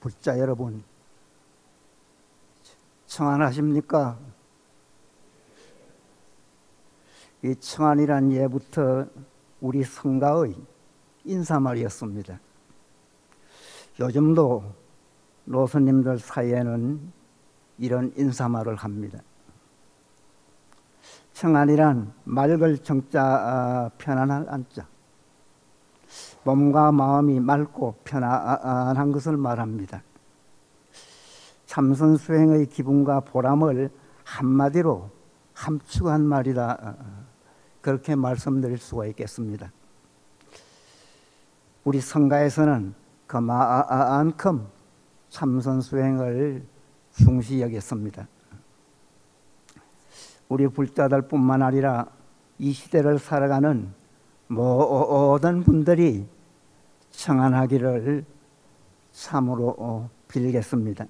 불자 여러분, 청안하십니까? 이 청안이란 예부터 우리 성가의 인사말이었습니다. 요즘도 노선님들 사이에는 이런 인사말을 합니다. 청안이란 맑을 정자, 편안할 안자, 몸과 마음이 맑고 편안한 것을 말합니다. 참선 수행의 기분과 보람을 한마디로 함축한 말이다, 그렇게 말씀드릴 수가 있겠습니다. 우리 성가에서는 그만큼 참선 수행을 중시 여겼습니다. 우리 불자들뿐만 아니라 이 시대를 살아가는 모든 분들이 청안하기를 참으로 빌겠습니다.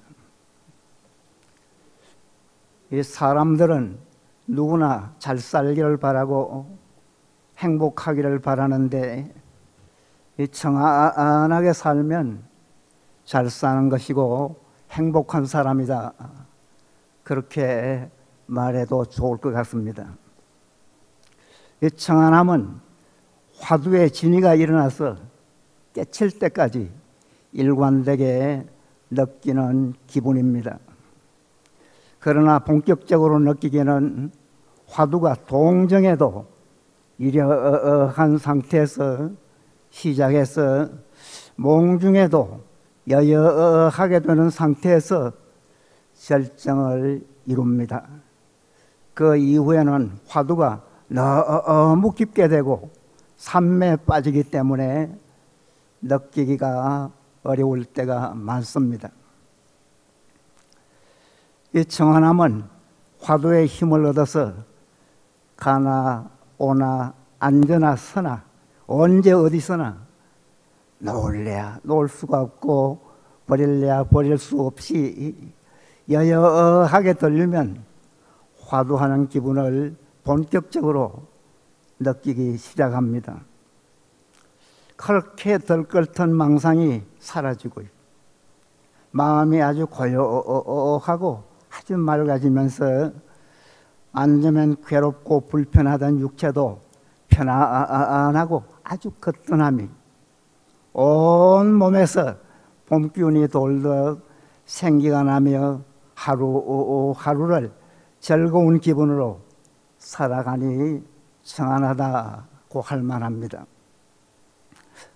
이 사람들은 누구나 잘 살기를 바라고 행복하기를 바라는데, 이 청안하게 살면 잘 사는 것이고 행복한 사람이다, 그렇게 말해도 좋을 것 같습니다. 이 청안함은 화두의 진위가 일어나서 깨칠 때까지 일관되게 느끼는 기분입니다. 그러나 본격적으로 느끼기에는 화두가 동정해도 이러한 상태에서 시작해서 몽중에도 여여하게 되는 상태에서 결정을 이룹니다. 그 이후에는 화두가 너무 깊게 되고 산매에 빠지기 때문에 느끼기가 어려울 때가 많습니다. 이 청안함은 화두의 힘을 얻어서 가나 오나 앉으나 서나 언제 어디서나 놓을래야 놓을 수가 없고 버릴래야 버릴 수 없이 여여하게 들리면 화두하는 기분을 본격적으로 느끼기 시작합니다. 그렇게 들끓던 망상이 사라지고 마음이 아주 고요하고 아주 맑아지면서 앉으면 괴롭고 불편하던 육체도 편안하고 아주 거뜬함이 온 몸에서 봄 기운이 돌듯 생기가 나며 하루하루를 즐거운 기분으로 살아가니 청안하다고 할 만합니다.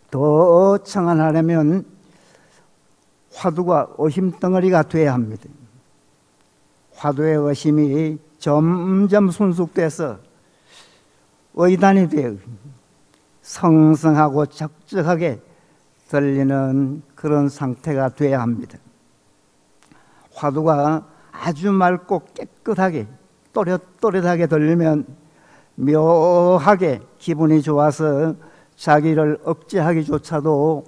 더 청안하려면 화두가 의심덩어리가 돼야 합니다. 화두의 의심이 점점 순숙돼서 의단이 되어 성성하고 적적하게 들리는 그런 상태가 돼야 합니다. 화두가 아주 맑고 깨끗하게 또렷또렷하게 들리면 묘하게 기분이 좋아서 자기를 억제하기조차도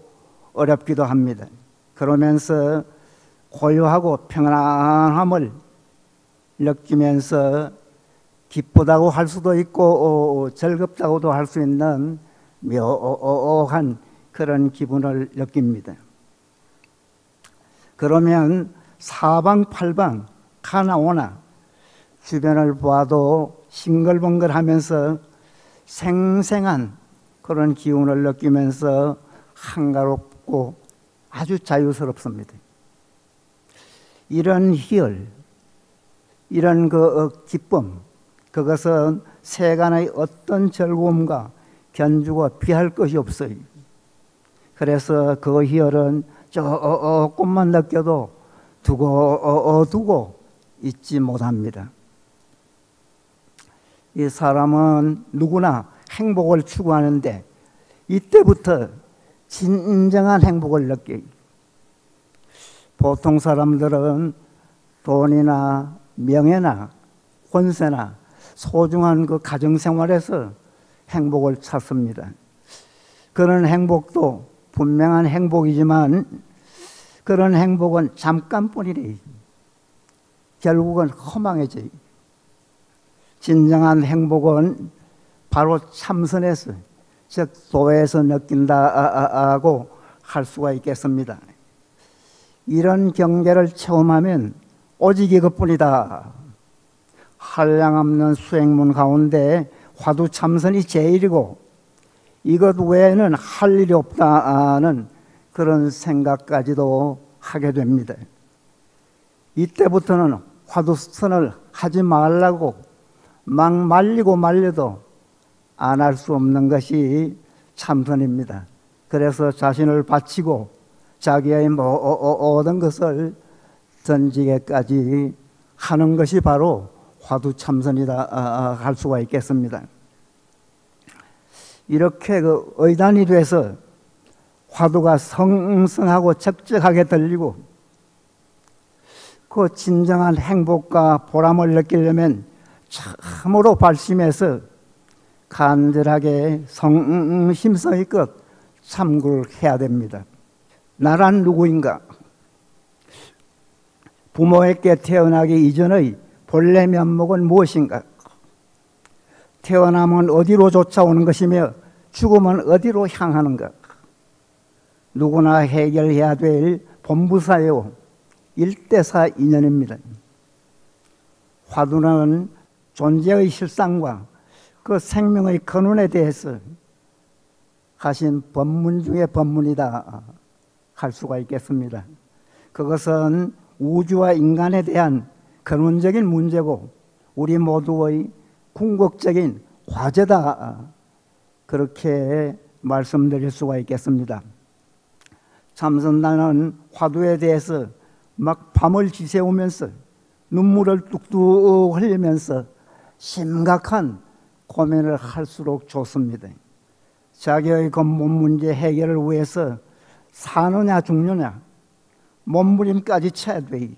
어렵기도 합니다. 그러면서 고요하고 평안함을 느끼면서 기쁘다고 할 수도 있고 즐겁다고도 할 수 있는 묘한 그런 기분을 느낍니다. 그러면 사방팔방 가나오나 주변을 보아도 싱글벙글하면서 생생한 그런 기운을 느끼면서 한가롭고 아주 자유스럽습니다. 이런 희열, 이런 기쁨, 그것은 세간의 어떤 즐거움과 견주고 비할 것이 없어요. 그래서 그 희열은 조금만 느껴도 두고 잊지 못합니다. 이 사람은 누구나 행복을 추구하는데 이때부터 진정한 행복을 느껴요. 보통 사람들은 돈이나 명예나 권세나 소중한 그 가정생활에서 행복을 찾습니다. 그런 행복도 분명한 행복이지만 그런 행복은 잠깐뿐이래. 결국은 허망해져요. 진정한 행복은 바로 참선에서, 즉 도에서 느낀다고 할 수가 있겠습니다. 이런 경계를 체험하면 오직 이것뿐이다. 한량없는 수행문 가운데 화두참선이 제일이고 이것 외에는 할 일이 없다는 그런 생각까지도 하게 됩니다. 이때부터는 화두선을 하지 말라고 막 말리고 말려도 안 할 수 없는 것이 참선입니다. 그래서 자신을 바치고 자기의 모든 것을 던지게까지 하는 것이 바로 화두참선이다 할 수가 있겠습니다. 이렇게 그 의단이 돼서 화두가 성성하고 적적하게 들리고 그 진정한 행복과 보람을 느끼려면 참으로 발심해서 간절하게 성심성의껏 참고를 해야 됩니다. 나란 누구인가? 부모에게 태어나기 이전의 본래 면목은 무엇인가? 태어나면 어디로 쫓아오는 것이며 죽으면 어디로 향하는가? 누구나 해결해야 될 본부사요 일대사 인연입니다. 화두는 존재의 실상과 그 생명의 근원에 대해서 하신 법문 중에 법문이다 할 수가 있겠습니다. 그것은 우주와 인간에 대한 근원적인 문제고 우리 모두의 궁극적인 과제다 그렇게 말씀드릴 수가 있겠습니다. 참선단은 화두에 대해서 막 밤을 지새우면서 눈물을 뚝뚝 흘리면서 심각한 고민을 할수록 좋습니다. 자기의 근본 문제 해결을 위해서 사느냐 죽느냐 몸부림까지 쳐야 돼.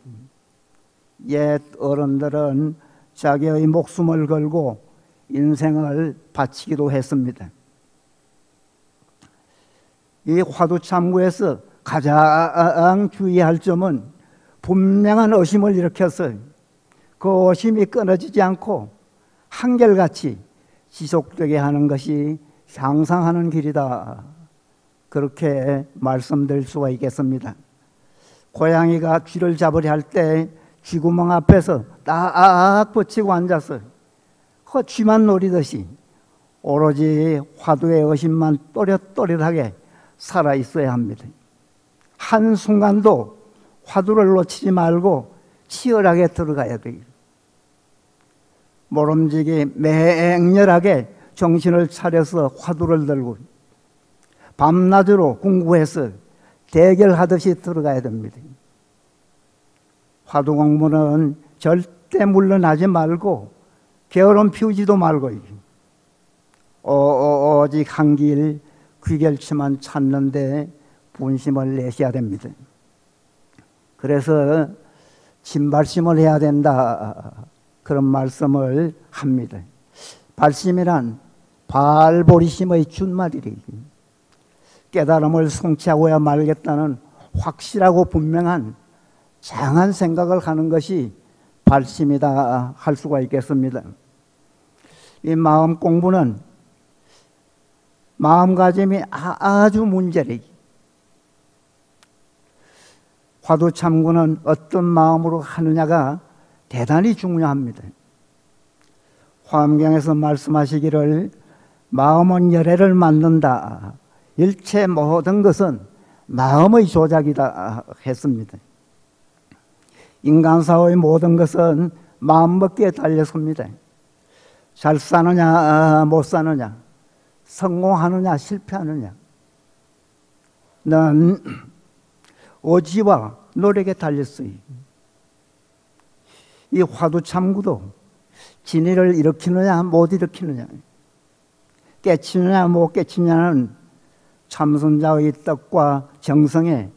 옛 어른들은 자기의 목숨을 걸고 인생을 바치기도 했습니다. 이 화두참구에서 가장 주의할 점은 분명한 의심을 일으켜서 그 의심이 끊어지지 않고 한결같이 지속되게 하는 것이 향상하는 길이다. 그렇게 말씀드릴 수가 있겠습니다. 고양이가 쥐를 잡으려 할 때 쥐구멍 앞에서 딱 붙이고 앉아서 그 쥐만 노리듯이 오로지 화두의 의심만 또렷또렷하게 살아있어야 합니다. 한순간도 화두를 놓치지 말고 치열하게 들어가야 돼요. 모름지기 맹렬하게 정신을 차려서 화두를 들고 밤낮으로 공부해서 대결하듯이 들어가야 됩니다. 화두 공부는 절대 물러나지 말고 게으름 피우지도 말고 오직 한 길 귀결치만 찾는데 분심을 내셔야 됩니다. 그래서 진발심을 해야 된다 그런 말씀을 합니다. 발심이란 발보리심의 준말이래. 깨달음을 성취하고야 말겠다는 확실하고 분명한 장한 생각을 하는 것이 발심이다 할 수가 있겠습니다. 이 마음 공부는 마음가짐이 아주 문제래. 화두참구는 어떤 마음으로 하느냐가 대단히 중요합니다. 화엄경에서 말씀하시기를 마음은 열애를 만든다. 일체 모든 것은 마음의 조작이다 했습니다. 인간사의 모든 것은 마음먹기에 달렸습니다. 잘 사느냐 못 사느냐, 성공하느냐 실패하느냐, 넌 의지와 노력에 달렸어요. 이 화두참구도 진리를 일으키느냐 못 일으키느냐, 깨치느냐 못 깨치느냐는 참선자의 뜻과 정성에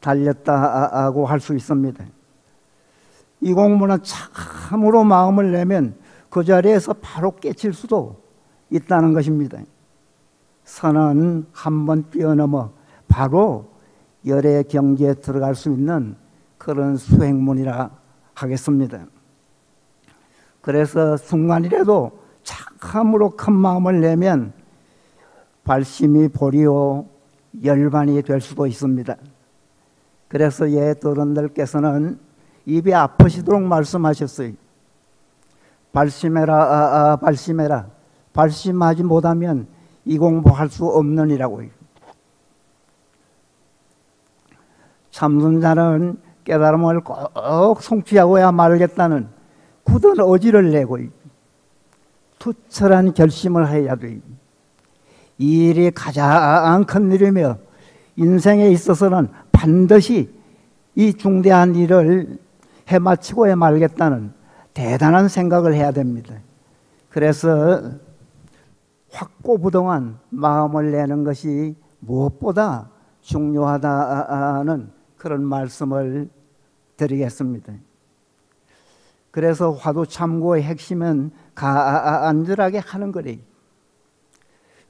달렸다고 할 수 있습니다. 이 공부는 참으로 마음을 내면 그 자리에서 바로 깨칠 수도 있다는 것입니다. 선은 한번 뛰어넘어 바로 열의 경지에 들어갈 수 있는 그런 수행문이라 하겠습니다. 그래서 순간이라도 참으로 큰 마음을 내면 발심이 보리오 열반이 될 수도 있습니다. 그래서 옛 어른들께서는 입이 아프시도록 말씀하셨어요. 발심해라, 발심해라. 발심하지 못하면 이 공부할 수 없느니라고요. 참선자는 깨달음을 꼭 성취하고야 말겠다는 굳은 의지를 내고 투철한 결심을 해야 돼요. 이 일이 가장 큰 일이며 인생에 있어서는 반드시 이 중대한 일을 해마치고야 말겠다는 대단한 생각을 해야 됩니다. 그래서 확고부동한 마음을 내는 것이 무엇보다 중요하다는 그런 말씀을 드리겠습니다. 그래서 화두참고의 핵심은 간절하게 하는 거래요.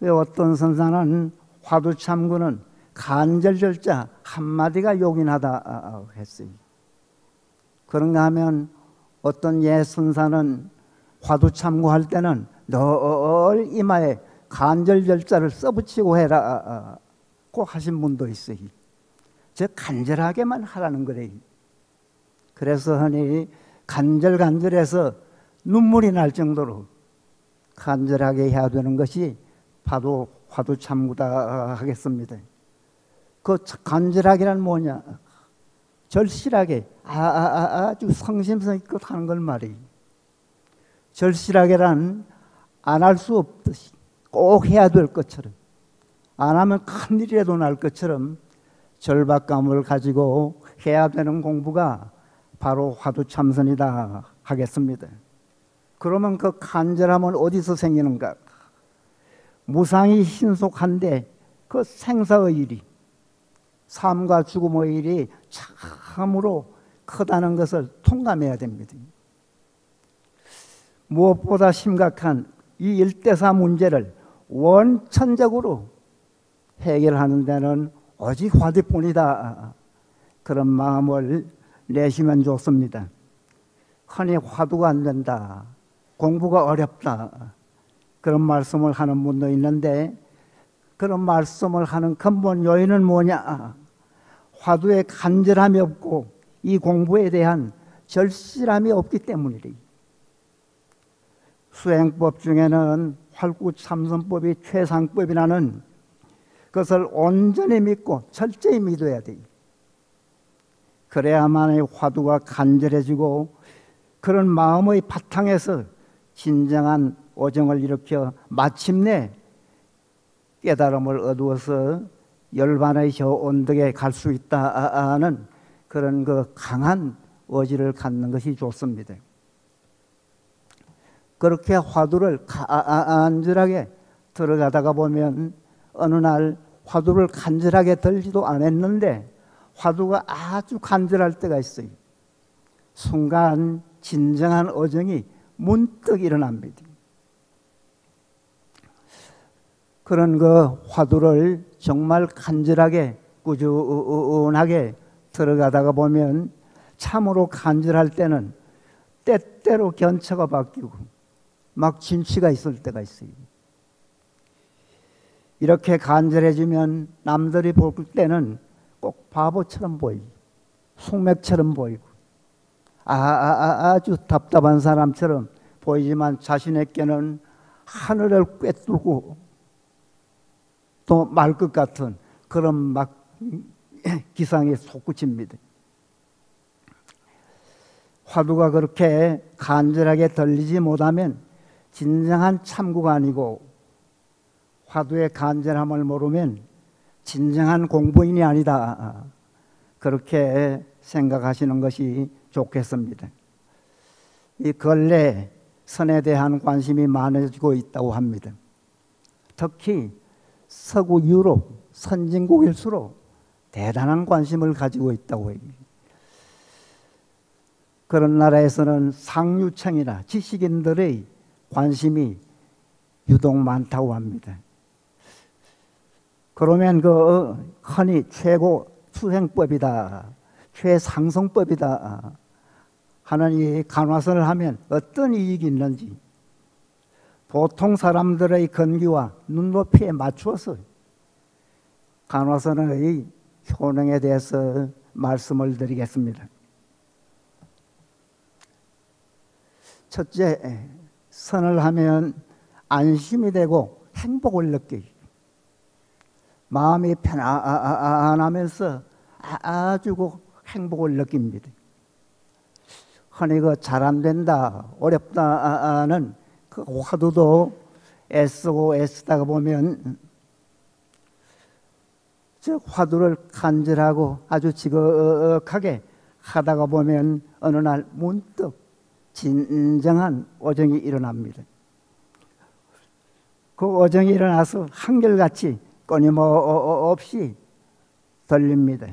왜 어떤 선사는 화두참고는 간절절자 한마디가 요긴하다 했어요. 그런가 하면 어떤 예선사는 화두참고할 때는 늘 이마에 간절절자를 써붙이고 해라 고 하신 분도 있어요. 즉 간절하게만 하라는 거래요. 그래서 흔히 간절해서 눈물이 날 정도로 간절하게 해야 되는 것이 바로 화두참고다 하겠습니다. 그 간절하게란 뭐냐? 절실하게 아주 성심성 있고 하는 걸 말이에요. 절실하게란 안 할 수 없듯이 꼭 해야 될 것처럼, 안 하면 큰일이라도 날 것처럼 절박감을 가지고 해야 되는 공부가 바로 화두참선이다 하겠습니다. 그러면 그 간절함은 어디서 생기는가? 무상이 신속한데 그 생사의 일이, 삶과 죽음의 일이 참으로 크다는 것을 통감해야 됩니다. 무엇보다 심각한 이 일대사 문제를 원천적으로 해결하는 데는 오직 화두뿐이다. 그런 마음을 내시면 좋습니다. 흔히 화두가 안 된다, 공부가 어렵다, 그런 말씀을 하는 분도 있는데, 그런 말씀을 하는 근본 요인은 뭐냐? 화두에 간절함이 없고 이 공부에 대한 절실함이 없기 때문이래. 수행법 중에는 활구참선법이 최상법이라는 것을 온전히 믿고 철저히 믿어야 돼. 그래야만 화두가 간절해지고 그런 마음의 바탕에서 진정한 오정을 일으켜 마침내 깨달음을 얻어서 열반의 저 언덕에 갈 수 있다는 그런 그 강한 의지를 갖는 것이 좋습니다. 그렇게 화두를 간절하게 들어가다가 보면 어느 날 화두를 간절하게 들지도 않았는데 화두가 아주 간절할 때가 있어요. 순간 진정한 어정이 문득 일어납니다. 그런 그 화두를 정말 간절하게 꾸준하게 들어가다가 보면 참으로 간절할 때는 때때로 견처가 바뀌고 막 진취가 있을 때가 있어요. 이렇게 간절해지면 남들이 볼 때는 꼭 바보처럼 보이고 숙맥처럼 보이고 아주 답답한 사람처럼 보이지만 자신에게는 하늘을 꿰뚫고 또 말 것 같은 그런 막 기상이 솟구칩니다. 화두가 그렇게 간절하게 들리지 못하면 진정한 참구가 아니고, 화두의 간절함을 모르면 진정한 공부인이 아니다, 그렇게 생각하시는 것이 좋겠습니다. 이 근래 선에 대한 관심이 많아지고 있다고 합니다. 특히 서구 유럽 선진국일수록 대단한 관심을 가지고 있다고 해요. 그런 나라에서는 상류층이나 지식인들의 관심이 유독 많다고 합니다. 그러면 그 흔히 최고 수행법이다, 최상승법이다 하는 이 간화선을 하면 어떤 이익이 있는지 보통 사람들의 건기와 눈높이에 맞추어서 간화선의 효능에 대해서 말씀을 드리겠습니다. 첫째, 선을 하면 안심이 되고 행복을 느껴요. 마음이 편안하면서 아주 행복을 느낍니다. 흔히 잘 안 된다, 어렵다는 그 화두도 애쓰고 애쓰다가 보면 저 화두를 간절하고 아주 지극하게 하다가 보면 어느 날 문득 진정한 어정이 일어납니다. 그 어정이 일어나서 한결같이 끊임없이 들립니다.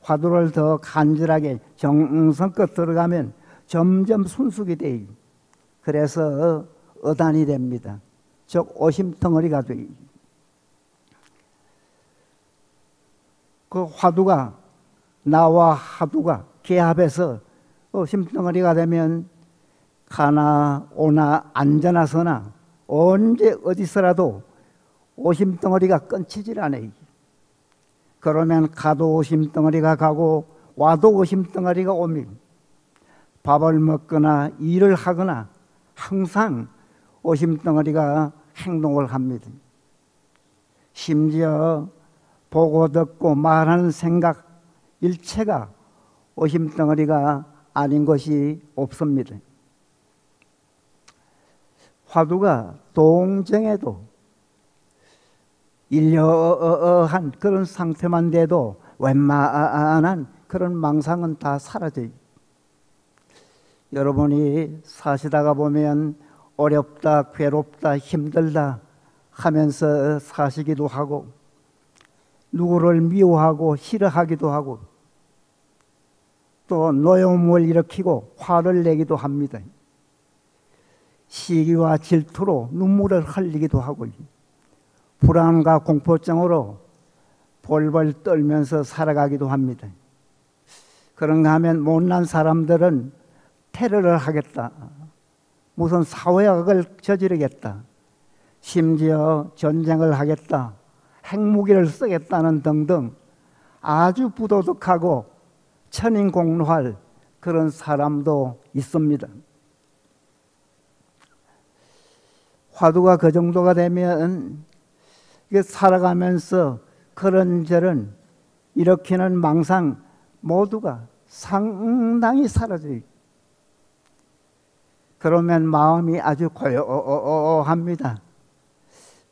화두를 더 간절하게 정성껏 들어가면 점점 순숙이 돼요. 그래서 어단이 됩니다. 즉 오심덩어리가 돼요. 그 화두가 나와 화두가 개합해서 오심덩어리가 되면 가나 오나 앉아나 서나 언제 어디서라도 오심덩어리가 끊치질 않아요. 그러면 가도 오심덩어리가 가고 와도 오심덩어리가 오면 밥을 먹거나 일을 하거나 항상 오심덩어리가 행동을 합니다. 심지어 보고 듣고 말하는 생각 일체가 오심덩어리가 아닌 것이 없습니다. 화두가 동정에도 일려한 그런 상태만 돼도 웬만한 그런 망상은 다 사라져요. 여러분이 사시다가 보면 어렵다, 괴롭다, 힘들다 하면서 사시기도 하고 누구를 미워하고 싫어하기도 하고 또 노여움을 일으키고 화를 내기도 합니다. 시기와 질투로 눈물을 흘리기도 하고 불안과 공포증으로 벌벌 떨면서 살아가기도 합니다. 그런가 하면 못난 사람들은 테러를 하겠다, 무슨 사회악을 저지르겠다, 심지어 전쟁을 하겠다, 핵무기를 쓰겠다는 등등 아주 부도덕하고 천인공노할 그런 사람도 있습니다. 화두가 그 정도가 되면 살아가면서 그런저런 일으키는 망상 모두가 상당히 사라져요. 그러면 마음이 아주 고요합니다.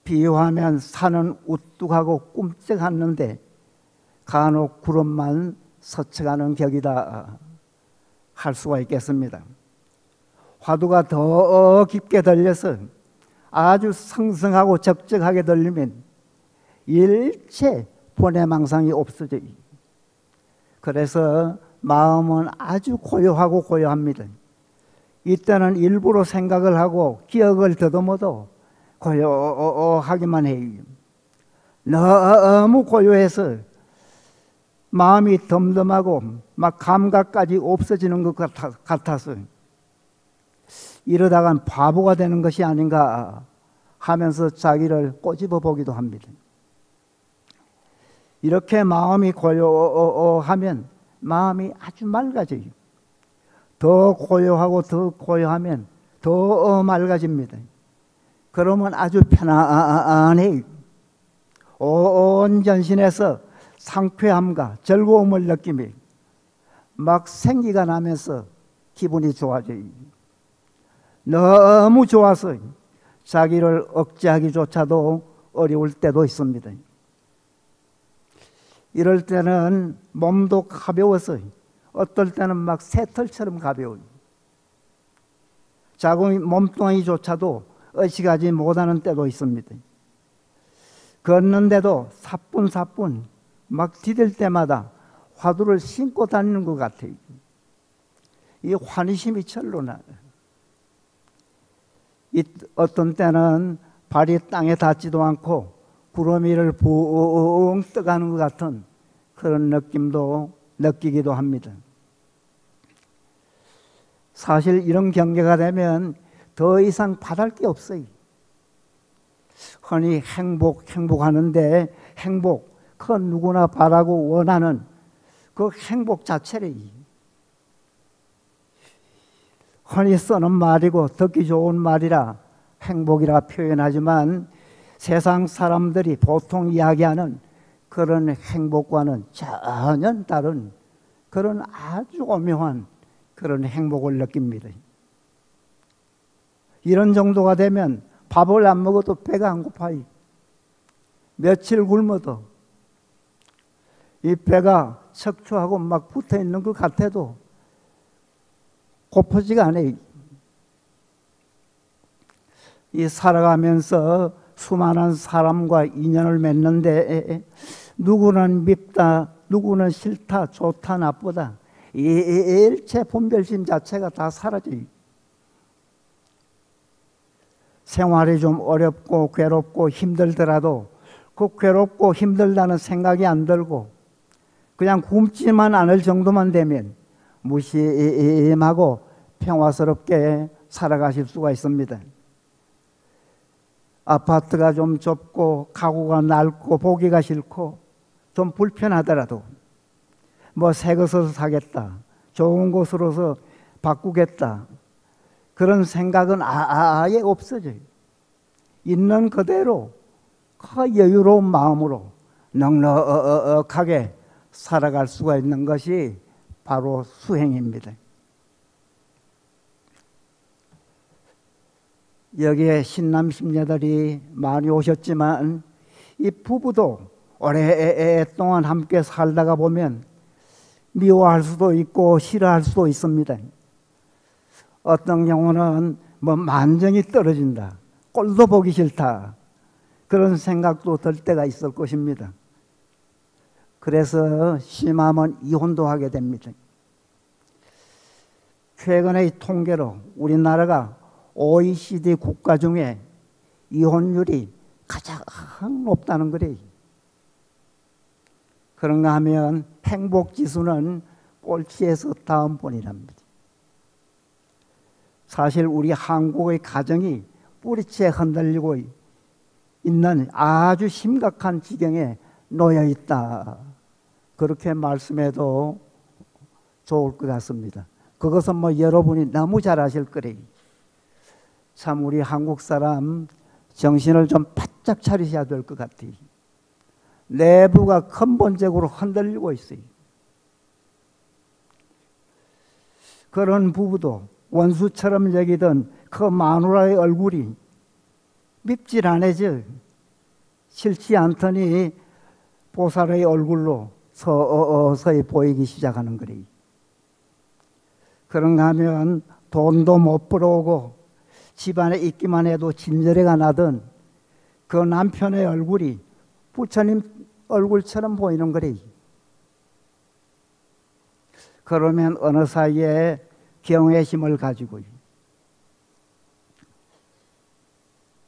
비유하면 산은 우뚝하고 꿈쩍하는데 간혹 구름만 스쳐가는 격이다 할 수가 있겠습니다. 화두가 더 깊게 들려서 아주 성성하고 적적하게 들리면 일체 번뇌망상이 없어져요. 그래서 마음은 아주 고요하고 고요합니다. 이때는 일부러 생각을 하고 기억을 더듬어도 고요하기만 해요. 너무 고요해서 마음이 덤덤하고 막 감각까지 없어지는 것 같아서 이러다간 바보가 되는 것이 아닌가 하면서 자기를 꼬집어 보기도 합니다. 이렇게 마음이 고요하면 마음이 아주 맑아져요. 더 고요하고 더 고요하면 더 맑아집니다. 그러면 아주 편안해요. 온 전신에서 상쾌함과 즐거움을 느끼며 막 생기가 나면서 기분이 좋아져요. 너무 좋아서 자기를 억제하기조차도 어려울 때도 있습니다. 이럴 때는 몸도 가벼워서 어떨 때는 막 새털처럼 가벼워요. 작은 몸뚱아리조차도 의식하지 못하는 때도 있습니다. 걷는데도 사뿐사뿐 막 디딜 때마다 화두를 신고 다니는 것 같아요. 이 환희심이 절로 나요. 어떤 때는 발이 땅에 닿지도 않고 구름 위를 붕 떠가는 것 같은 그런 느낌도 느끼기도 합니다. 사실 이런 경계가 되면 더 이상 바랄 게 없어요. 흔히 행복하는데 행복, 그 누구나 바라고 원하는 그 행복 자체를 흔히 쓰는 말이고 듣기 좋은 말이라 행복이라 표현하지만 세상 사람들이 보통 이야기하는 그런 행복과는 전혀 다른 그런 아주 오묘한 그런 행복을 느낍니다. 이런 정도가 되면 밥을 안 먹어도 배가 안 고파요. 며칠 굶어도 이 배가 척추하고 막 붙어 있는 것 같아도 고프지가 않아요. 이 살아가면서 수많은 사람과 인연을 맺는데 누구는 밉다, 누구는 싫다, 좋다, 나쁘다. 이 일체 분별심 자체가 다 사라져요. 생활이 좀 어렵고 괴롭고 힘들더라도 그 괴롭고 힘들다는 생각이 안 들고 그냥 굶지만 않을 정도만 되면 무심하고 평화스럽게 살아가실 수가 있습니다. 아파트가 좀 좁고 가구가 낡고 보기가 싫고 좀 불편하더라도 뭐 새 것을 사겠다, 좋은 곳으로서 바꾸겠다, 그런 생각은 아예 없어져요. 있는 그대로 그 여유로운 마음으로 넉넉하게 살아갈 수가 있는 것이 바로 수행입니다. 여기에 신남 신녀들이 많이 오셨지만 이 부부도 오랫동안 함께 살다가 보면 미워할 수도 있고 싫어할 수도 있습니다. 어떤 경우는 뭐 만정이 떨어진다, 꼴도 보기 싫다, 그런 생각도 들 때가 있을 것입니다. 그래서 심하면 이혼도 하게 됩니다. 최근의 통계로 우리나라가 OECD 국가 중에 이혼율이 가장 높다는 거래요. 그런가 하면 행복지수는 꼴찌에서 다음번이랍니다. 사실 우리 한국의 가정이 뿌리째 흔들리고 있는 아주 심각한 지경에 놓여 있다, 그렇게 말씀해도 좋을 것 같습니다. 그것은 뭐 여러분이 너무 잘 아실 거래요. 참 우리 한국 사람 정신을 좀 바짝 차리셔야 될 것 같아요. 내부가 근본적으로 흔들리고 있어요. 그런 부부도 원수처럼 여기던 그 마누라의 얼굴이 밉질 않아져. 싫지 않더니 보살의 얼굴로 서서히 보이기 시작하는 거래요. 그런가 하면 돈도 못 벌어오고 집안에 있기만 해도 진저리가 나던 그 남편의 얼굴이 부처님 얼굴처럼 보이는 거래요. 그러면 어느 사이에 경외심을 가지고,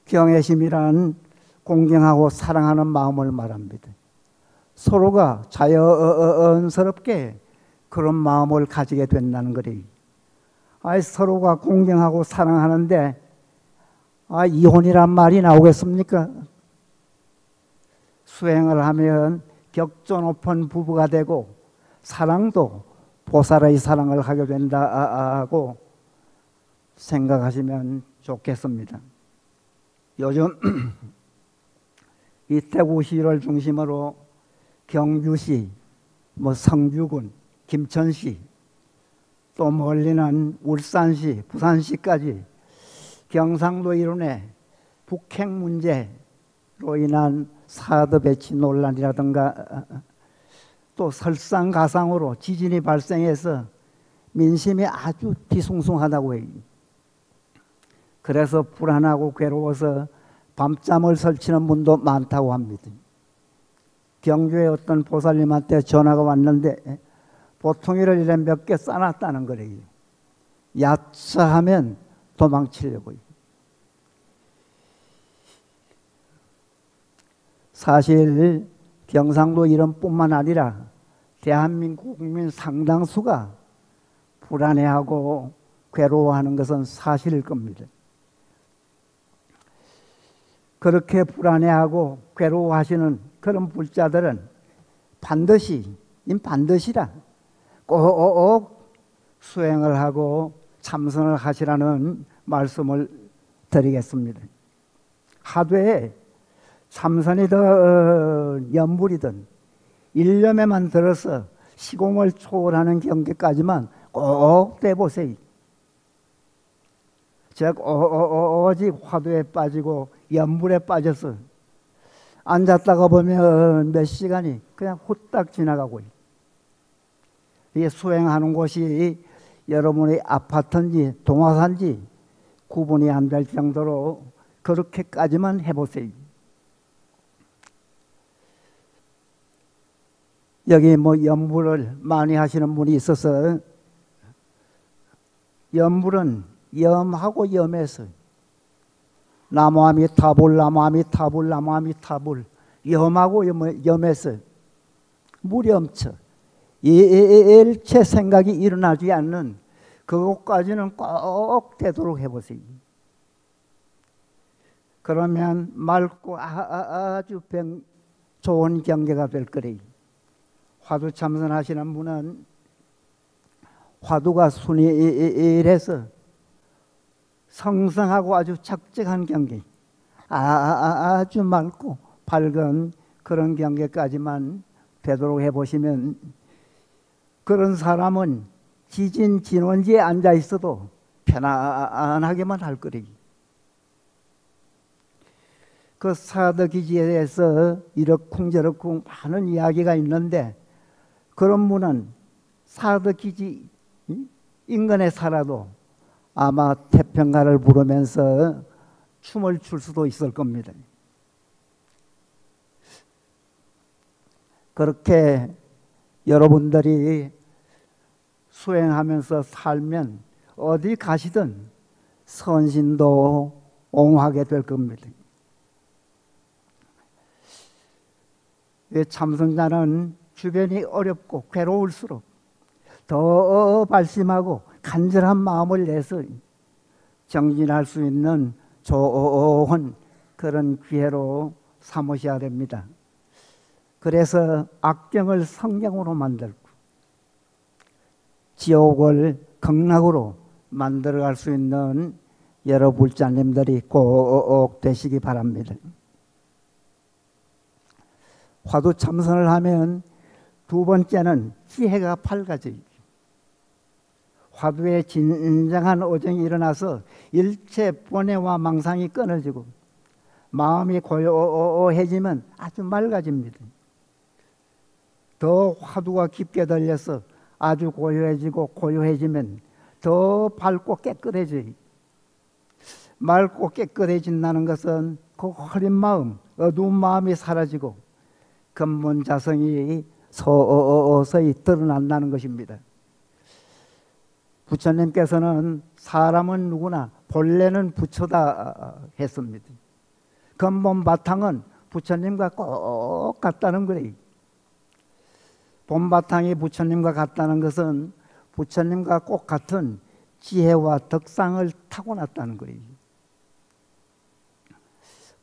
경외심이란 공경하고 사랑하는 마음을 말합니다. 서로가 자연스럽게 그런 마음을 가지게 된다는 거래요. 서로가 공경하고 사랑하는데 이혼이란 말이 나오겠습니까? 수행을 하면 격조 높은 부부가 되고 사랑도 보살의 사랑을 하게 된다고 생각하시면 좋겠습니다. 요즘 이 대구시를 중심으로 경주시, 성주군, 김천시, 또 멀리는 울산시, 부산시까지 경상도 이론의 북핵 문제로 인한 사드 배치 논란이라든가 또 설상가상으로 지진이 발생해서 민심이 아주 뒤숭숭하다고 해요. 그래서 불안하고 괴로워서 밤잠을 설치는 분도 많다고 합니다. 경주에 어떤 보살님한테 전화가 왔는데 보통이를 이래 몇 개 싸놨다는 거래요. 야차하면 도망치려고요. 사실 경상도 이런뿐만 아니라 대한민국 국민 상당수가 불안해하고 괴로워하는 것은 사실일 겁니다. 그렇게 불안해하고 괴로워하시는 그런 불자들은 반드시 반드시라. 꼭 수행을 하고 참선을 하시라는 말씀을 드리겠습니다. 하되 참선이든 연불이든 일념에만 들어서 시공을 초월하는 경계까지만 꼭 돼보세요. 즉 오직 화두에 빠지고 연불에 빠져서 앉았다가 보면 몇 시간이 그냥 후딱 지나가고, 이게 수행하는 곳이 여러분의 아파트인지 동화사인지 구분이 안 될 정도로 그렇게까지만 해보세요. 여기 뭐 연불을 많이 하시는 분이 있어서, 연불은 염하고 염해서 나무아미타불 나무아미타불 나무아미타불 염하고 염해서 무렴처 일체 생각이 일어나지 않는 그것까지는 꼭 되도록 해보세요. 그러면 맑고 아주 좋은 경계가 될 거래요. 화두 참선하시는 분은 화두가 순일해서 성성하고 아주 착적한 경계, 아주 맑고 밝은 그런 경계까지만 되도록 해보시면, 그런 사람은 지진진원지에 앉아 있어도 편안하게만 할 거래요. 그 사드기지에 대해서 이렇쿵저렇쿵 많은 이야기가 있는데, 그런 분은 사드기지 인근에 살아도 아마 태평가를 부르면서 춤을 출 수도 있을 겁니다. 그렇게 여러분들이 수행하면서 살면 어디 가시든 선신도 옹하게 될 겁니다. 참선자는 주변이 어렵고 괴로울수록 더 발심하고 간절한 마음을 내서 정진할 수 있는 좋은 그런 기회로 삼으셔야 됩니다. 그래서 악경을 성경으로 만들고 지옥을 극락으로 만들어갈 수 있는 여러 불자님들이 꼭 되시기 바랍니다. 화두 참선을 하면 두 번째는 지혜가 밝아져요. 화두에 진정한 오정이 일어나서 일체 번뇌와 망상이 끊어지고 마음이 고요해지면 아주 맑아집니다. 더 화두가 깊게 들려서 아주 고요해지고 고요해지면 더 밝고 깨끗해져요. 맑고 깨끗해진다는 것은 그 흐린 마음, 어두운 마음이 사라지고 근본 자성이 서서히 드러난다는 것입니다. 부처님께서는 사람은 누구나 본래는 부처다 했습니다. 근본 바탕은 부처님과 꼭 같다는 거예요. 본바탕이 부처님과 같다는 것은 부처님과 꼭 같은 지혜와 덕상을 타고났다는 거예요.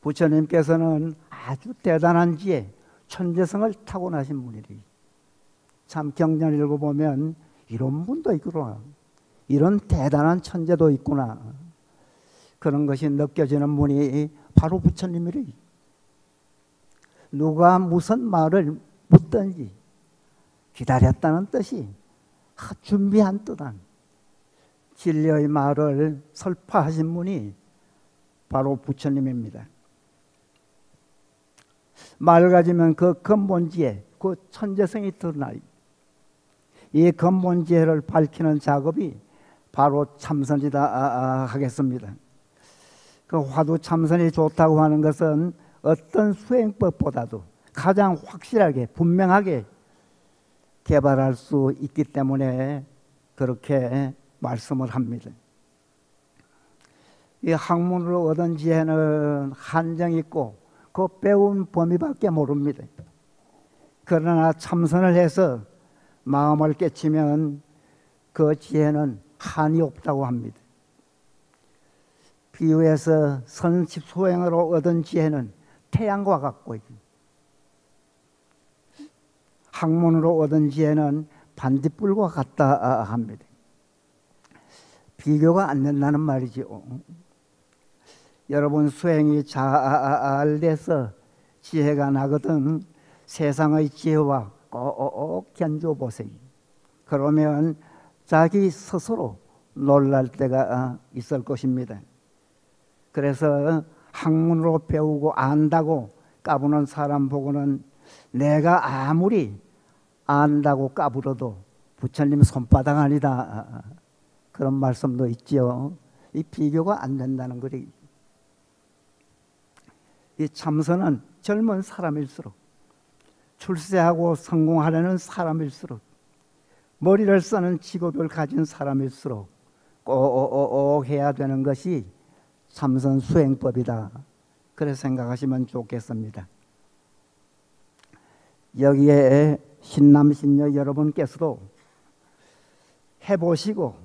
부처님께서는 아주 대단한 지혜, 천재성을 타고나신 분이래요. 참 경전을 읽어보면 이런 분도 있구나, 이런 대단한 천재도 있구나, 그런 것이 느껴지는 분이 바로 부처님이래요. 누가 무슨 말을 묻든지 기다렸다는 뜻이 준비한 뜻한 진리의 말을 설파하신 분이 바로 부처님입니다. 맑아지면 그 근본지혜, 그 천재성이 드러나요. 이 근본지혜를 밝히는 작업이 바로 참선이다 하겠습니다. 그 화두 참선이 좋다고 하는 것은 어떤 수행법보다도 가장 확실하게 분명하게 개발할 수 있기 때문에 그렇게 말씀을 합니다. 이 학문으로 얻은 지혜는 한정이 있고 그 배운 범위밖에 모릅니다. 그러나 참선을 해서 마음을 깨치면 그 지혜는 한이 없다고 합니다. 비유해서 선십 소행으로 얻은 지혜는 태양과 같고 학문으로 얻은 지혜는 반딧불과 같다 합니다. 비교가 안 된다는 말이죠. 여러분 수행이 잘 돼서 지혜가 나거든 세상의 지혜와 꼭 견줘보세요. 그러면 자기 스스로 놀랄 때가 있을 것입니다. 그래서 학문으로 배우고 안다고 까부는 사람 보고는 내가 아무리 안다고 까불어도 부처님 손바닥 아니다, 그런 말씀도 있지요. 이 비교가 안 된다는 거리. 이 참선은 젊은 사람일수록, 출세하고 성공하려는 사람일수록, 머리를 쓰는 직업을 가진 사람일수록 꼭 해야 되는 것이 참선 수행법이다, 그렇게 생각하시면 좋겠습니다. 여기에 신남 신녀 여러분께서도 해보시고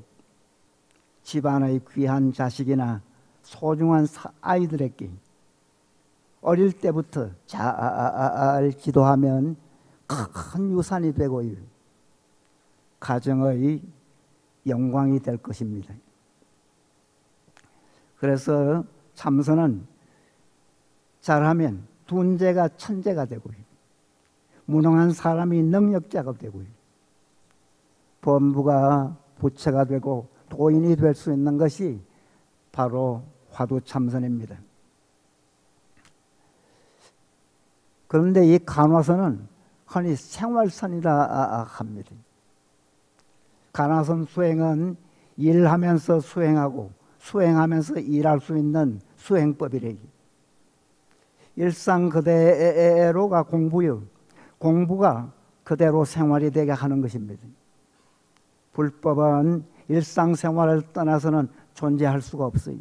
집안의 귀한 자식이나 소중한 아이들에게 어릴 때부터 잘 지도하면 큰 유산이 되고요, 가정의 영광이 될 것입니다. 그래서 참선은 잘하면 둔재가 천재가 되고요, 무능한 사람이 능력자가 되고요, 범부가 부처가 되고 도인이 될 수 있는 것이 바로 화두참선입니다. 그런데 이 간화선은 흔히 생활선이라 합니다. 간화선 수행은 일하면서 수행하고 수행하면서 일할 수 있는 수행법이래. 일상 그대로가 공부요, 공부가 그대로 생활이 되게 하는 것입니다. 불법은 일상생활을 떠나서는 존재할 수가 없어요.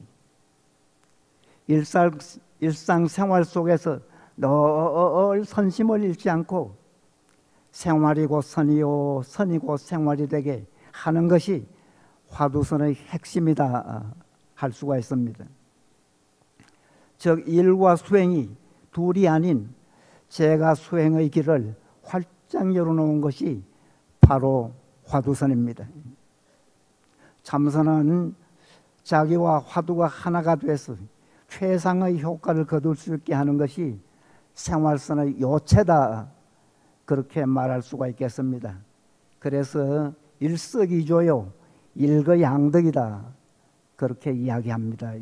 일상생활 속에서 늘 선심을 잃지 않고 생활이고 선이요 선이고 생활이 되게 하는 것이 화두선의 핵심이다 할 수가 있습니다. 즉 일과 수행이 둘이 아닌 제가 수행의 길을 활짝 열어놓은 것이 바로 화두선입니다. 참선은 자기와 화두가 하나가 돼서 최상의 효과를 거둘 수 있게 하는 것이 생활선의 요체다, 그렇게 말할 수가 있겠습니다. 그래서 일석이조요 일거양득이다, 그렇게 이야기합니다.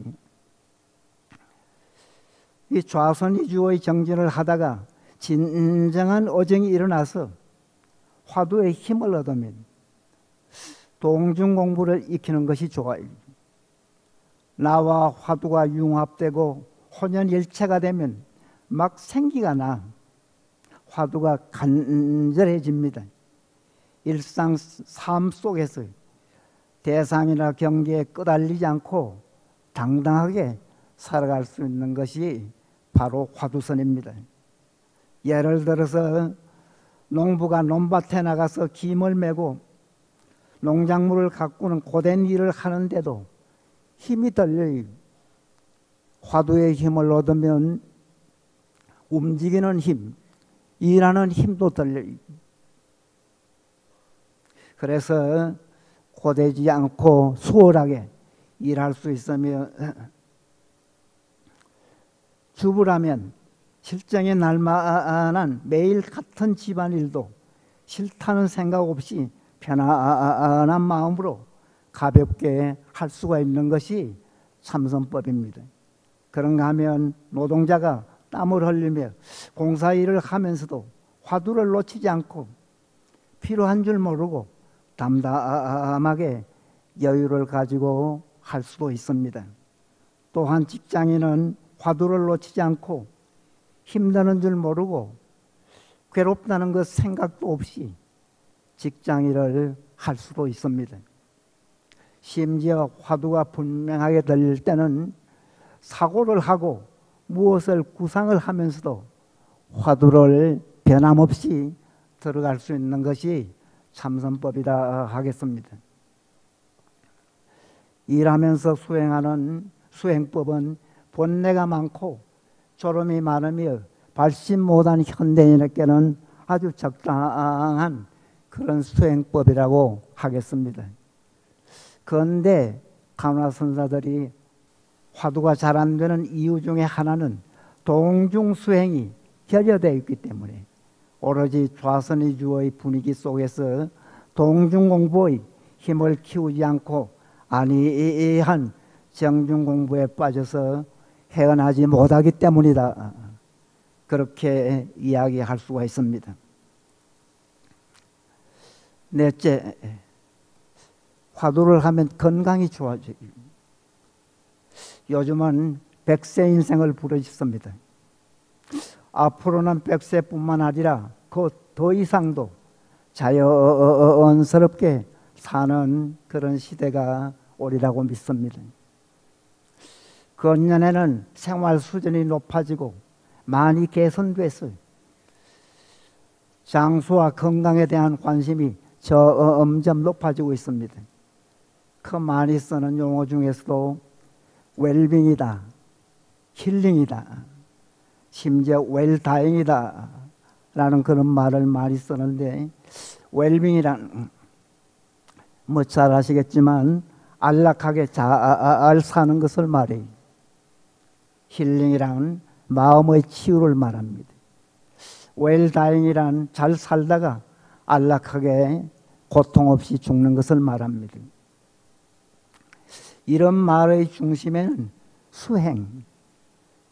이 좌선이주의 정진을 하다가 진정한 어정이 일어나서 화두의 힘을 얻으면 동중공부를 익히는 것이 좋아요. 나와 화두가 융합되고 혼연일체가 되면 막 생기가 나 화두가 간절해집니다. 일상 삶 속에서 대상이나 경계에 끄달리지 않고 당당하게 살아갈 수 있는 것이 바로 화두선입니다. 예를 들어서 농부가 논밭에 나가서 김을 메고 농작물을 가꾸는 고된 일을 하는데도 힘이 들려요. 화두의 힘을 얻으면 움직이는 힘, 일하는 힘도 들려요. 그래서 고되지 않고 수월하게 일할 수 있으며, 주부라면 실정에 날만한 매일 같은 집안일도 싫다는 생각 없이 편안한 마음으로 가볍게 할 수가 있는 것이 참선법입니다. 그런가 하면 노동자가 땀을 흘리며 공사일을 하면서도 화두를 놓치지 않고 필요한 줄 모르고 담담하게 여유를 가지고 할 수도 있습니다. 또한 직장인은 화두를 놓치지 않고 힘드는 줄 모르고 괴롭다는 것 생각도 없이 직장일을 할 수도 있습니다. 심지어 화두가 분명하게 들릴 때는 사고를 하고 무엇을 구상을 하면서도 화두를 변함없이 들어갈 수 있는 것이 참선법이다 하겠습니다. 일하면서 수행하는 수행법은 본내가 많고 졸음이 많으며 발심 못한 현대인에게는 아주 적당한 그런 수행법이라고 하겠습니다. 그런데 간화선사들이 화두가 잘 안 되는 이유 중에 하나는 동중수행이 결여되어 있기 때문에 오로지 좌선의주의 분위기 속에서 동중공부의 힘을 키우지 않고 안이한 정중공부에 빠져서 헤어나지 못하기 때문이다. 그렇게 이야기할 수가 있습니다. 넷째, 화두를 하면 건강이 좋아져요. 요즘은 100세 인생을 부르짖습니다. 앞으로는 100세뿐만 아니라 그 더 이상도 자연스럽게 사는 그런 시대가 오리라고 믿습니다. 근년에는 생활 수준이 높아지고 많이 개선됐어요. 장수와 건강에 대한 관심이 점점 높아지고 있습니다. 그 많이 쓰는 용어 중에서도 웰빙이다, 힐링이다, 심지어 웰다잉이다 라는 그런 말을 많이 쓰는데, 웰빙이란 뭐 잘 아시겠지만 안락하게 잘 사는 것을 말해요. 힐링이란 마음의 치유를 말합니다. 웰다잉이란 잘 살다가 안락하게 고통 없이 죽는 것을 말합니다. 이런 말의 중심에는 수행,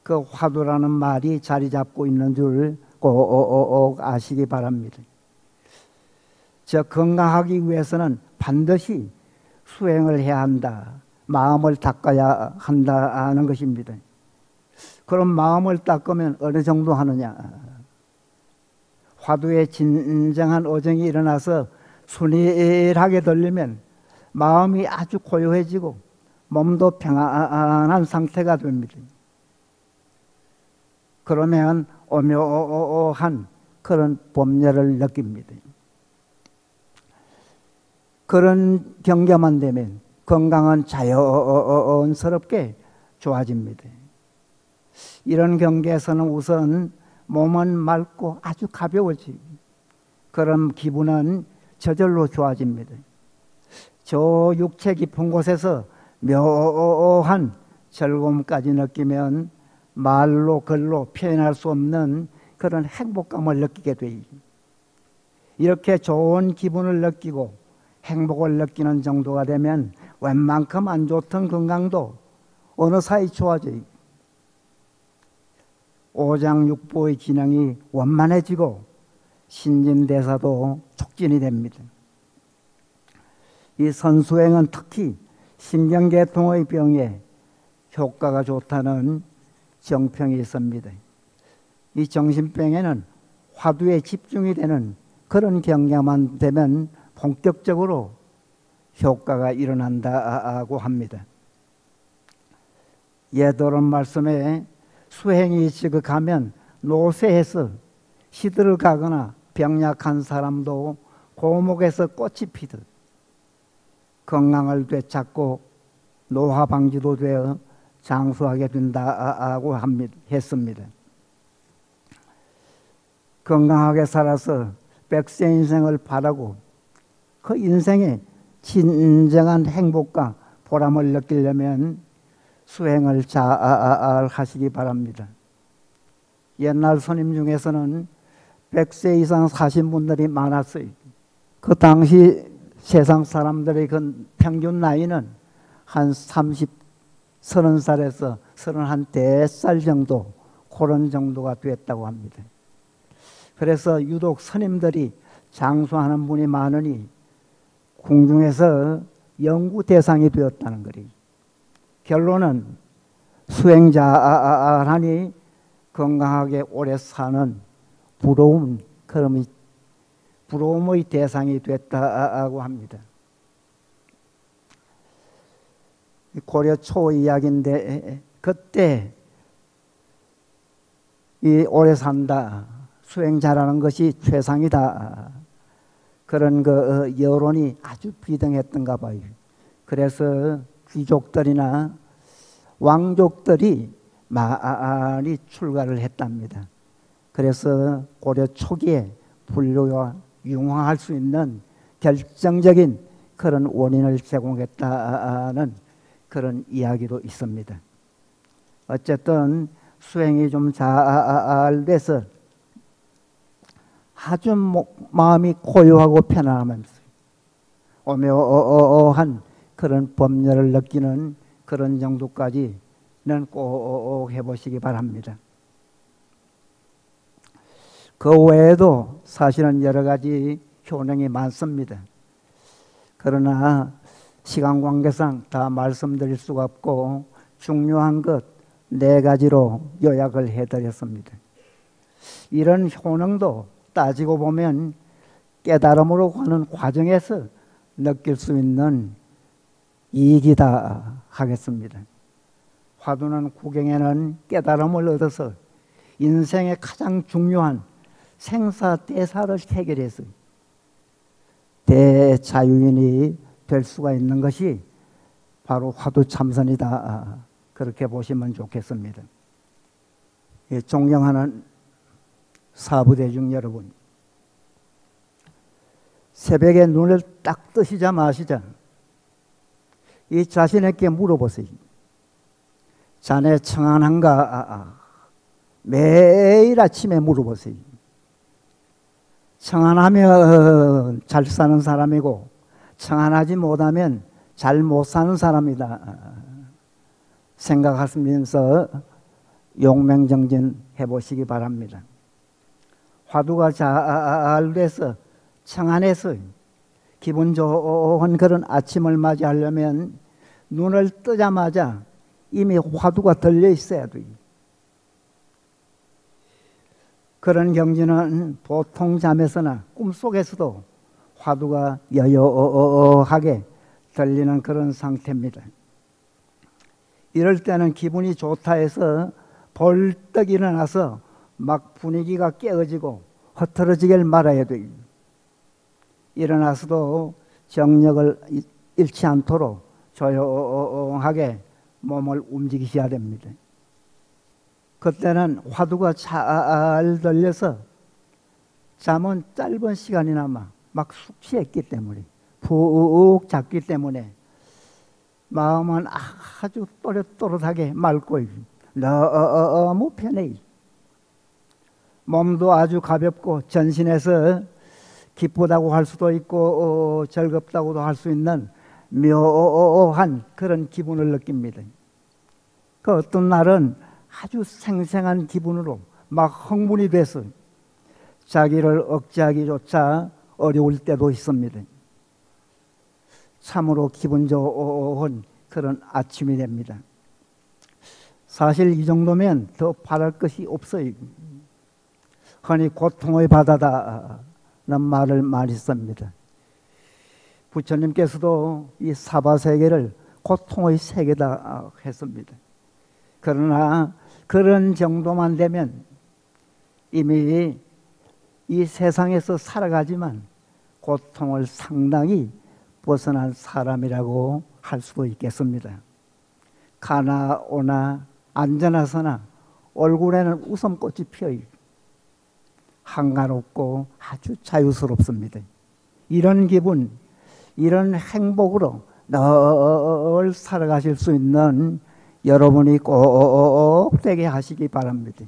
그 화두라는 말이 자리 잡고 있는 줄 꼭 아시기 바랍니다. 건강하기 위해서는 반드시 수행을 해야 한다, 마음을 닦아야 한다는 것입니다. 그럼 마음을 닦으면 어느 정도 하느냐? 화두에 진정한 어정이 일어나서 순일하게 들리면 마음이 아주 고요해지고 몸도 평안한 상태가 됩니다. 그러면 오묘한 그런 봄열을 느낍니다. 그런 경계만 되면 건강은 자연스럽게 좋아집니다. 이런 경계에서는 우선 몸은 맑고 아주 가벼워지고 그런 기분은 저절로 좋아집니다. 저 육체 깊은 곳에서 묘한 즐거움까지 느끼면 말로 글로 표현할 수 없는 그런 행복감을 느끼게 돼요. 이렇게 좋은 기분을 느끼고 행복을 느끼는 정도가 되면 웬만큼 안 좋던 건강도 어느 사이 좋아져요. 오장육부의 기능이 원만해지고 신진대사도 촉진이 됩니다. 이 선수행은 특히 신경계통의 병에 효과가 좋다는 정평이 있습니다. 이 정신병에는 화두에 집중이 되는 그런 경계만 되면 본격적으로 효과가 일어난다고 합니다. 예도론 말씀에 수행이 지극하면 노쇠해서 시들어가거나 병약한 사람도 고목에서 꽃이 피듯 건강을 되찾고 노화방지도 되어 장수하게 된다고 했습니다. 건강하게 살아서 100세 인생을 바라고 그 인생에 진정한 행복과 보람을 느끼려면 수행을 잘 하시기 바랍니다. 옛날 스님 중에서는 100세 이상 사신 분들이 많았어요. 그 당시 세상 사람들의 그 평균 나이는 한 30살에서 31살 정도, 그런 정도가 됐다고 합니다. 그래서 유독 스님들이 장수하는 분이 많으니 궁중에서 연구 대상이 되었다는 거리. 결론은 수행자라니 건강하게 오래 사는 부러움의 대상이 됐다고 합니다. 고려 초 이야기인데, 그때 이 오래 산다, 수행자라는 것이 최상이다, 그런 그 여론이 아주 비등했던가 봐요. 그래서 귀족들이나 왕족들이 많이 출가를 했답니다. 그래서 고려 초기에 불교가 융화할 수 있는 결정적인 그런 원인을 제공했다는 그런 이야기도 있습니다. 어쨌든 수행이 좀 잘 돼서 아주 마음이 고요하고 편안하면서 오묘한 그런 법열을 느끼는 그런 정도까지는 꼭 해보시기 바랍니다. 그 외에도 사실은 여러 가지 효능이 많습니다. 그러나 시간 관계상 다 말씀드릴 수가 없고 중요한 것 4가지로 요약을 해드렸습니다. 이런 효능도 따지고 보면 깨달음으로 가는 과정에서 느낄 수 있는 이익이다 하겠습니다. 화두는 구경에는 깨달음을 얻어서 인생의 가장 중요한 생사대사를 해결해서 대자유인이 될 수가 있는 것이 바로 화두참선이다. 그렇게 보시면 좋겠습니다. 존경하는 사부대중 여러분, 새벽에 눈을 딱 뜨시자마시자 이 자신에게 물어보세요. 자네 청안한가? 매일 아침에 물어보세요. 청안하면 잘 사는 사람이고 청안하지 못하면 잘 못 사는 사람이다 생각하시면서 용맹정진 해보시기 바랍니다. 화두가 잘 돼서 청안해서 기분 좋은 그런 아침을 맞이하려면 눈을 뜨자마자 이미 화두가 들려 있어야 돼요. 그런 경지는 보통 잠에서나 꿈속에서도 화두가 여여하게 들리는 그런 상태입니다. 이럴 때는 기분이 좋다 해서 벌떡 일어나서 막 분위기가 깨어지고 흐트러지길 말아야 돼요. 일어나서도 정력을 잃지 않도록 조용하게 몸을 움직이셔야 됩니다. 그때는 화두가 잘 들려서 잠은 짧은 시간이나마 막 숙취했기 때문에 푹 잤기 때문에 마음은 아주 또렷또렷하게 맑고 너무 편해요. 몸도 아주 가볍고 전신에서 기쁘다고 할 수도 있고 즐겁다고도 할 수 있는 묘한 그런 기분을 느낍니다. 그 어떤 날은 아주 생생한 기분으로 막 흥분이 돼서 자기를 억제하기조차 어려울 때도 있습니다. 참으로 기분 좋은 그런 아침이 됩니다. 사실 이 정도면 더 바랄 것이 없어요. 흔히 고통의 바다다는 말을 많이 씁니다. 부처님께서도 이 사바세계를 고통의 세계다 했습니다. 그러나 그런 정도만 되면 이미 이 세상에서 살아가지만 고통을 상당히 벗어난 사람이라고 할 수도 있겠습니다. 가나 오나 앉아나서나 얼굴에는 웃음꽃이 피어요. 한가롭고 아주 자유스럽습니다. 이런 기분, 이런 행복으로 늘 살아가실 수 있는 여러분이 꼭 되게 하시기 바랍니다.